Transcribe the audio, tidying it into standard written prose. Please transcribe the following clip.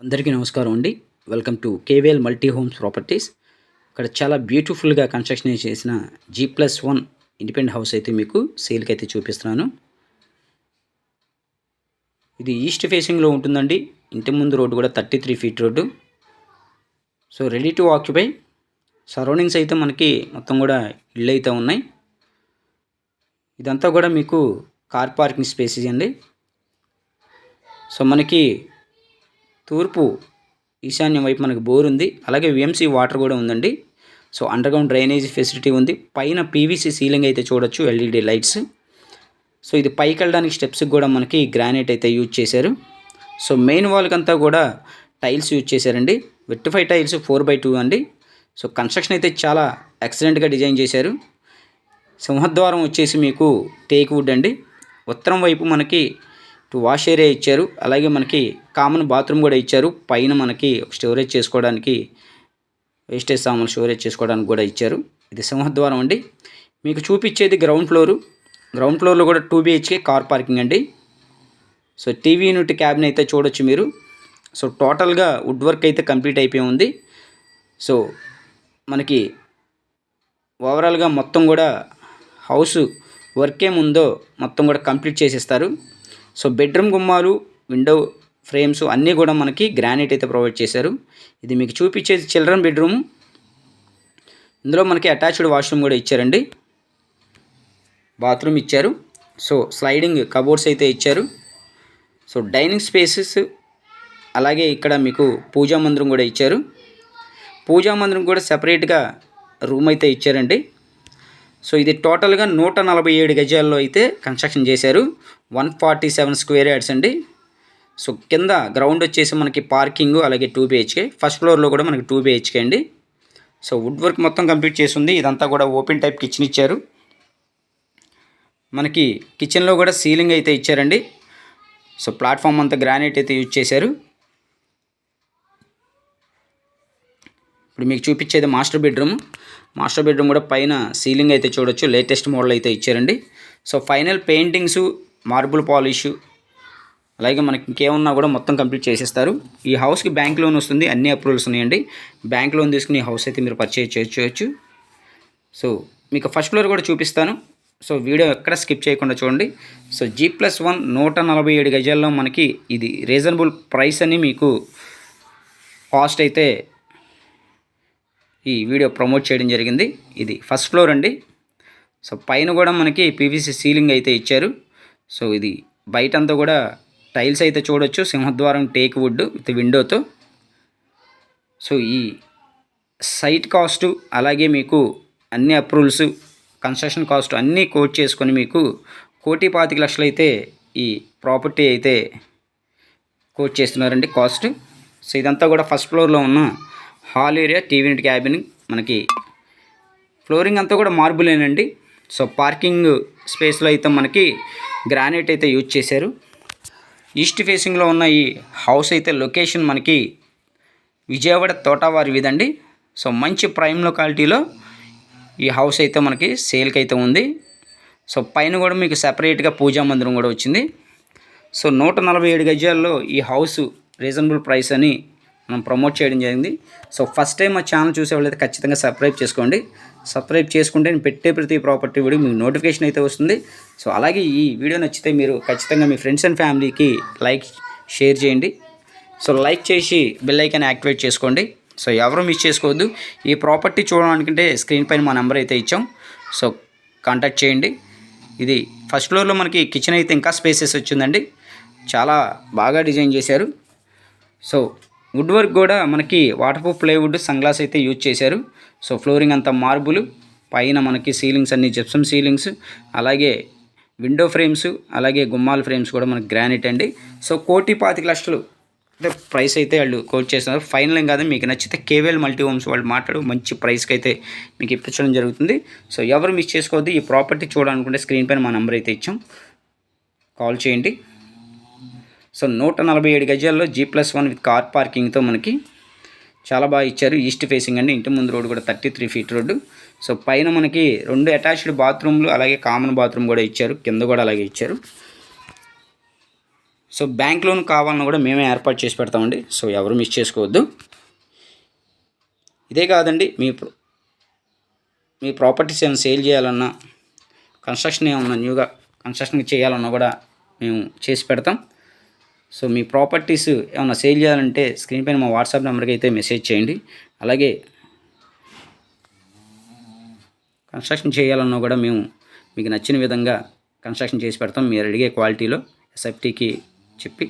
అందరికీ నమస్కారం అండి. Welcome to KVL multi homes properties. ఇక్కడ చాలా బ్యూటిఫుల్గా కన్స్ట్రక్షన్ చేసిన G+1 ఇండిపెండెంట్ హౌస్ అయితే మీకు సేల్కి అయితే చూపిస్తున్నాను. ఇది ఈస్ట్ ఫేసింగ్లో ఉంటుందండి. ఇంటి ముందు రోడ్డు కూడా 33 feet road. So ready to occupy. Surroundings అయితే మనకి మొత్తం కూడా ఇళ్ళు అయితే ఉన్నాయి. ఇదంతా కూడా మీకు కార్ పార్కింగ్ స్పేసెస్ అండి. సో మనకి తూర్పు ఈశాన్యం వైపు మనకి బోర్ ఉంది. అలాగే విఎంసీ వాటర్ కూడా ఉందండి. సో అండర్గ్రౌండ్ డ్రైనేజీ ఫెసిలిటీ ఉంది. పైన పీవీసీ సీలింగ్ అయితే చూడొచ్చు, ఎల్ఈడి లైట్స్. సో ఇది పైకి వెళ్ళడానికి స్టెప్స్కి కూడా మనకి గ్రానైట్ అయితే యూజ్ చేశారు. సో మెయిన్ వాల్కి అంతా కూడా టైల్స్ యూజ్ చేశారండి. వెట్టిఫై టైల్స్ 4x2 అండి. సో కన్స్ట్రక్షన్ అయితే చాలా ఎక్సలెంట్గా డిజైన్ చేశారు. సింహద్వారం వచ్చేసి మీకు టేక్ వుడ్ అండి. ఉత్తరం వైపు మనకి వాష్ ఏరియా ఇచ్చారు. అలాగే మనకి కామన్ బాత్రూమ్ కూడా ఇచ్చారు. పైన మనకి స్టోరేజ్ చేసుకోవడానికి వేస్టేజ్ సామాన్లు స్టోరేజ్ చేసుకోవడానికి కూడా ఇచ్చారు. ఇది సింహద్వారం అండి. మీకు చూపించేది గ్రౌండ్ ఫ్లోరు. గ్రౌండ్ ఫ్లోర్లో కూడా 2 BHK కార్ పార్కింగ్ అండి. సో టీవీ యూనిట్ క్యాబిన్ అయితే చూడొచ్చు మీరు. సో టోటల్గా వుడ్ వర్క్ అయితే కంప్లీట్ అయిపోయి ఉంది. సో మనకి ఓవరాల్గా మొత్తం కూడా హౌస్ వర్క్ ఏముందో మొత్తం కూడా కంప్లీట్ చేసేస్తారు. సో బెడ్రూమ్ గుమ్మాలు, విండో ఫ్రేమ్స్ అన్నీ కూడా మనకి గ్రానైట్ అయితే ప్రొవైడ్ చేశారు. ఇది మీకు చూపించేది చిల్డ్రన్ బెడ్రూము. ఇందులో మనకి అటాచ్డ్ వాష్రూమ్ కూడా ఇచ్చారండి. బాత్రూమ్ ఇచ్చారు. సో స్లైడింగ్ కబోర్డ్స్ అయితే ఇచ్చారు. సో డైనింగ్ స్పేసెస్, అలాగే ఇక్కడ మీకు పూజా మందిరం కూడా ఇచ్చారు. పూజా మందిరం కూడా సెపరేట్గా రూమ్ అయితే ఇచ్చారండి. సో ఇది టోటల్గా 147 గజాల్లో అయితే కన్స్ట్రక్షన్ చేశారు. 147 స్క్వేర్ యార్డ్స్ అండి. సో కింద గ్రౌండ్ వచ్చేసి మనకి పార్కింగ్, అలాగే 2 BHK. ఫస్ట్ ఫ్లోర్లో కూడా మనకి 2 BHK అండి. సో వుడ్ వర్క్ మొత్తం కంప్లీట్ చేసి ఉంది. ఇదంతా కూడా ఓపెన్ టైప్ కిచెన్ ఇచ్చారు. మనకి కిచెన్లో కూడా సీలింగ్ అయితే ఇచ్చారండి. సో ప్లాట్ఫామ్ అంతా గ్రానైట్ అయితే యూజ్ చేశారు. ఇప్పుడు మీకు చూపించేది మాస్టర్ బెడ్రూమ్. మాస్టర్ బెడ్రూమ్ కూడా పైన సీలింగ్ అయితే చూడొచ్చు, లేటెస్ట్ మోడల్ అయితే ఇచ్చారండి. So final paintings, marble polish, అలాగే మనకి ఇంకేమన్నా కూడా మొత్తం కంప్లీట్ చేసేస్తారు. ఈ హౌస్కి బ్యాంక్ లోన్ వస్తుంది. అన్ని అప్రూవల్స్ ఉన్నాయండి. బ్యాంక్ లోన్ తీసుకుని ఈ హౌస్ అయితే మీరు పర్చేజ్ చేసుకోవచ్చు. సో మీకు ఫస్ట్ ఫ్లోర్ కూడా చూపిస్తాను. సో వీడియో ఎక్కడ స్కిప్ చేయకుండా చూడండి. సో G+1 147 గజాల్లో మనకి ఇది రీజనబుల్ ప్రైస్ అని మీకు కాస్ట్ అయితే ఈ వీడియో ప్రమోట్ చేయడం జరిగింది. ఇది ఫస్ట్ ఫ్లోర్ అండి. సో పైన కూడా మనకి పీవీసీ సీలింగ్ అయితే ఇచ్చారు. సో ఇది బయటంతా కూడా టైల్స్ అయితే చూడొచ్చు. సింహద్వారం టేక్ వుడ్ విత్ విండోతో. సో ఈ సైట్ కాస్ట్, అలాగే మీకు అన్ని అప్రూవల్స్, కన్స్ట్రక్షన్ కాస్ట్ అన్నీ కోట్ చేసుకొని మీకు 1,25,00,000 అయితే ఈ ప్రాపర్టీ అయితే కోట్ చేస్తున్నారండి కాస్ట్. సో ఇదంతా కూడా ఫస్ట్ ఫ్లోర్లో ఉన్న hall area, TV unit cabin. మనకి ఫ్లోరింగ్ అంతా కూడా మార్బులేనండి. సో పార్కింగ్ స్పేస్లో అయితే మనకి గ్రానైట్ అయితే యూజ్ చేశారు. ఈస్ట్ ఫేసింగ్లో ఉన్న ఈ హౌస్ అయితే లొకేషన్ మనకి విజయవాడ తోటవారి వీధండి. సో మంచి ప్రైమ్ లొకాలిటీలో ఈ హౌస్ అయితే మనకి సేల్కి అయితే ఉంది. సో పైన కూడా మీకు సెపరేట్గా పూజా మందిరం కూడా వచ్చింది. సో 147 గజాల్లో ఈ హౌస్ రీజనబుల్ ప్రైస్ అని మనం ప్రమోట్ చేయడం జరిగింది. సో ఫస్ట్ టైం మా ఛానల్ చూసే వాళ్ళైతే ఖచ్చితంగా సబ్స్క్రైబ్ చేసుకోండి. సబ్స్క్రైబ్ చేసుకుంటే నేను పెట్టే ప్రతి ప్రాపర్టీ వీడియో మీకు నోటిఫికేషన్ అయితే వస్తుంది. సో అలాగే ఈ వీడియో నచ్చితే మీరు ఖచ్చితంగా మీ ఫ్రెండ్స్ అండ్ ఫ్యామిలీకి లైక్, షేర్ చేయండి. సో లైక్ చేసి బెల్ ఐకాన్ యాక్టివేట్ చేసుకోండి. సో ఎవరు మిస్ చేసుకోవద్దు. ఈ ప్రాపర్టీ చూడాలనుకుంటే స్క్రీన్ పైన మా నెంబర్ అయితే ఇచ్చాం. సో కాంటాక్ట్ చేయండి. ఇది ఫస్ట్ ఫ్లోర్లో మనకి కిచెన్ అయితే ఇంకా స్పేసెస్ వచ్చిందండి. చాలా బాగా డిజైన్ చేశారు. సో వుడ్ వర్క్ కూడా మనకి వాటర్ ప్రూఫ్ ప్లైవుడ్, సన్గ్లాస్ అయితే యూజ్ చేశారు. సో ఫ్లోరింగ్ అంతా మార్బుల్, పైన మనకి సీలింగ్స్ అన్ని జిప్సమ్ సీలింగ్స్, అలాగే విండో ఫ్రేమ్స్, అలాగే గుమ్మాల ఫ్రేమ్స్ కూడా మనకి గ్రానైట్ అండి. సో 1,25,00,000 అంటే ప్రైస్ అయితే వాళ్ళు కోట్ చేస్తున్నారు. ఫైనల్ కాదు, మీకు నచ్చితే కేవీఎల్ మల్టీ హోమ్స్ వాళ్ళు మాట్లాడు మంచి ప్రైస్కి అయితే మీకు ఇప్పించడం జరుగుతుంది. సో ఎవరు మిస్ చేసుకోవద్దు. ఈ ప్రాపర్టీ చూడాలనుకుంటే స్క్రీన్ పైన మా నెంబర్ అయితే ఇచ్చాం, కాల్ చేయండి. సో 147 గజాల్లో G+1 విత్ కార్ పార్కింగ్తో మనకి చాలా బాగా ఇచ్చారు. ఈస్ట్ ఫేసింగ్ అండి. ఇంటి ముందు రోడ్డు కూడా 33 ఫీట్ రోడ్డు. సో పైన మనకి 2 అటాచ్డ్ బాత్రూమ్లు, అలాగే కామన్ బాత్రూమ్ కూడా ఇచ్చారు. కింద కూడా అలాగే ఇచ్చారు. సో బ్యాంక్ లోన్ కావాలన్నా కూడా మేమే ఏర్పాటు చేసి పెడతామండి. సో ఎవరు మిస్ చేసుకోవద్దు. ఇదే కాదండి, మీ ప్రాపర్టీస్ ఏమైనా సేల్ చేయాలన్నా, కన్స్ట్రక్షన్ ఏమన్నా న్యూగా కన్స్ట్రక్షన్ చేయాలన్నా కూడా మేము చేసి పెడతాం. సో మీ ప్రాపర్టీస్ ఏమన్నా సేల్ చేయాలంటే స్క్రీన్ పైన మా వాట్సాప్ నెంబర్కి అయితే మెసేజ్ చేయండి. అలాగే కన్స్ట్రక్షన్ చేయాలన్నా కూడా మేము మీకు నచ్చిన విధంగా కన్స్ట్రక్షన్ చేసి పెడతాం, మీరు అడిగే క్వాలిటీలో ఎస్ఎఫ్టీకి చెప్పి.